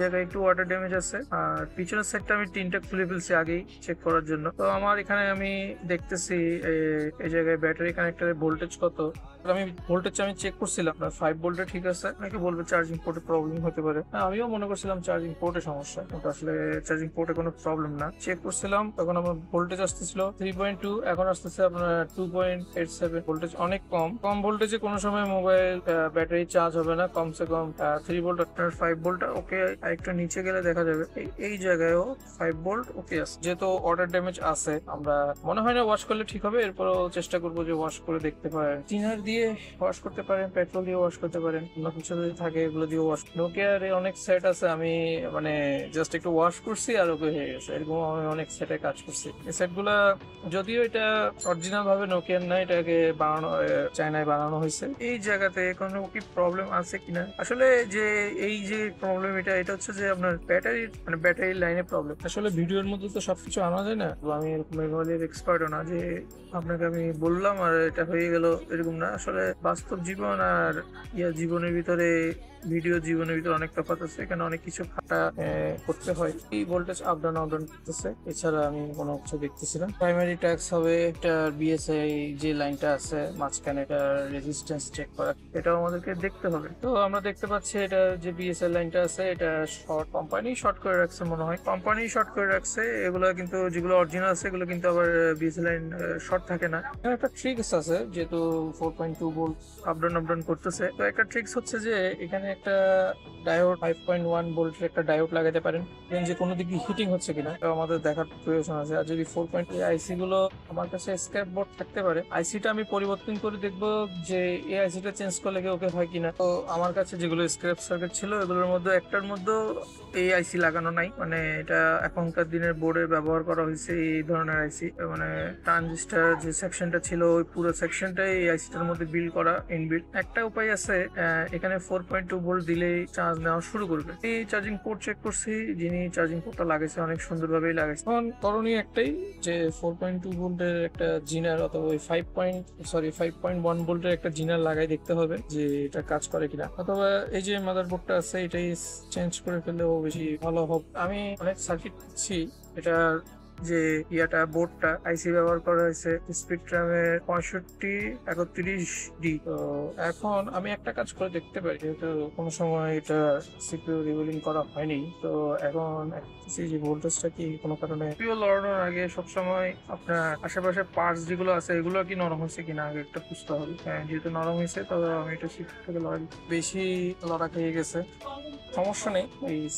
জায়গায় একটু water damage আছে। আর পিছনের সাইডটা আমি টিনটা খুলে ফেলছি আগেই চেক করার জন্য। তো আমার এখানে আমি দেখতেছি এই জায়গায় ব্যাটারি কানেক্টরের ভোল্টেজ কত। আমি ভোল্টেজ আমি চেক করছিলাম, 5 ভোল্টে ঠিক আছে, নাকি বলবে চার্জিং পোর্টে প্রবলেম হতে পারে। আমিও মনে করছিলাম চার্জিং পোর্টে সমস্যা, কিন্তু আসলে চার্জিং পোর্টে কোনো প্রবলেম না। চেক করছিলাম তখন আমার ভোল্টেজ আসতেছিল 3.2, এখন আসতেছে আপনার 2.87। ভোল্টেজ অনেক কম। কম ভোল্টেজে কোনো সময় মোবাইল ব্যাটারি চার্জ হবে না। কমসে কম 3 ভোল্ট, আপনার 5 ভোল্ট ওকে। একটু নিচে গেলে দেখা যাবে এই জায়গায়ও 5 ভোল্ট ওকে আছে। যেহেতু ওয়াটার ড্যামেজ আছে, আমরা মনে হয় না ওয়াশ করলে ঠিক হবে, এরপরও চেষ্টা করবো যে ওয়াশ করে দেখতে পারেন। টিনার দিয়ে ওয়াশ করতে পারেন, পেট্রোল দিয়ে ওয়াশ করতে পারেন, অন্য কিছু যদি থাকে এগুলো দিয়ে ওয়াশ। নোকিয়ার অনেক সেট আছে, আমি মানে জাস্ট একটু ওয়াশ করছি আর ওকে হয়ে গেছে, এরকম আমি অনেক সেটে কাজ করছি। এই সেট গুলা যদিও এটা অরিজিনাল ভাবে নোকিয়ার না, এটাকে বানানো চায়নায় বানানো হয়েছে। এই জায়গাতে কোনো কি প্রবলেম আছে কিনা, আসলে যে এই যে প্রবলেম এটা হচ্ছে যে আপনার ব্যাটারি লাইনে প্রবলেম। আসলে ভিডিওর মধ্যে তো সবকিছু আনা যায় না, তো আমি এরকম মোবাইলের এক্সপার্টও না যে আপনাকে আমি বললাম আর এটা হয়ে গেল, এরকম না। আসলে বাস্তব জীবন আর জীবনের ভিতরে, ভিডিও জীবনের ভিতরে অনেক তফাৎ আছে। এখানে অনেক কিছু খাটা করতে হয়। এই ভোল্টেজ আপ ডাউন করতেছে, এছাড়া আমি কোনো কিছু দেখতেছি না। প্রাইমারি ট্যাক্স হবে এটা বিএসআই যে লাইনটা আছে মাঝখানে, এটা রেজিস্ট্যান্স চেক করা, এটাও আমাদেরকে দেখতে হবে। তো আমরা দেখতে পাচ্ছি এটা যে বিএসআই লাইনটা আছে এটা শর্ট, কোম্পানি শর্ট করে রাখছে মনে হয়, কোম্পানি শর্ট করে রাখছে। এগুলো কিন্তু যেগুলো অরিজিনাল আছে এগুলো কিন্তু আবার বিএসআই লাইন শর্ট থাকে না। এখানে একটা ট্রিক্স আছে, যেহেতু 4.2 ভোল্ট আপ ডাউন করতেছে, তো একটা ট্রিক্স হচ্ছে যে এখানে একটা ডায়োড 5.1 ভোল্টের একটা ডায়োড লাগাতে পারেন, যে কোনো দিকে হিটিং হচ্ছে কিনা আমাদের দেখার প্রয়োজন আছে। আর যদি 4. আইসি গুলো, আমার কাছে স্ক্র্যাপ বোর্ড থাকতে পারে, আইসিটা আমি পরিবর্তন করে দেখবো যে এই আইসিটা চেঞ্জ করলে কি ওকে হয় কিনা। তো আমার কাছে যেগুলো স্ক্র্যাপ সার্কিট ছিল এগুলোর মধ্যে একটার মধ্যে এই আইসি লাগানো নাই, মানে এটা এখনকার দিনের বোর্ডে ব্যবহার করা হয়েছে এই ধরনের আইসি। মানে ট্রানজিস্টার যে সেকশনটা ছিল ওই পুরো সেকশনটাই এই আইসিটার মধ্যে বিল করা, ইনবিল্ট। একটা উপায় আছে, এখানে 4.2 ভোল্ট দিলেই চার্জ নেওয়া শুরু করবে। এই চার্জিং পোর্ট চেক করছি, যিনি চার্জিং পোর্টটা লাগাইছে অনেক সুন্দরভাবেই লাগাইছে। এখন করণীয় একটাই, যে 4.2 ভোল্টের একটা জিনার অথবা ওই 5.1 ভোল্টের একটা জিনার লাগাই দেখতে হবে যে এটা কাজ করে কিনা, অথবা এই যে মাদারবোর্ডটা আছে এটাই চেঞ্জ করে ফেললেও বেশি ভালো হবে। আমি অনেক সার্কিট দিচ্ছি, এটা যে বোর্ডটা আইসি ব্যবহার করা হয়েছে স্পেকট্রামের 6531D। তো এখন আমি একটা কাজ করে দেখতে পারি, যেহেতু কোনো সময় এটা সিপিইউ রিবুলিং করা হয়নি, তো এখন যে ভোল্টেজটা কি কোনো কারণে সিপিইউ লড়ানোর আগে সবসময় আপনার আশেপাশে পার্টস যেগুলো আছে এগুলো কি নরম হয়েছে কিনা আগে একটা বুঝতে হবে। যেহেতু নরম হয়েছে তবে আমি এটা সিপিইউ থেকে বেশি লড়া খেয়ে গেছে, সমস্যা নেই। এই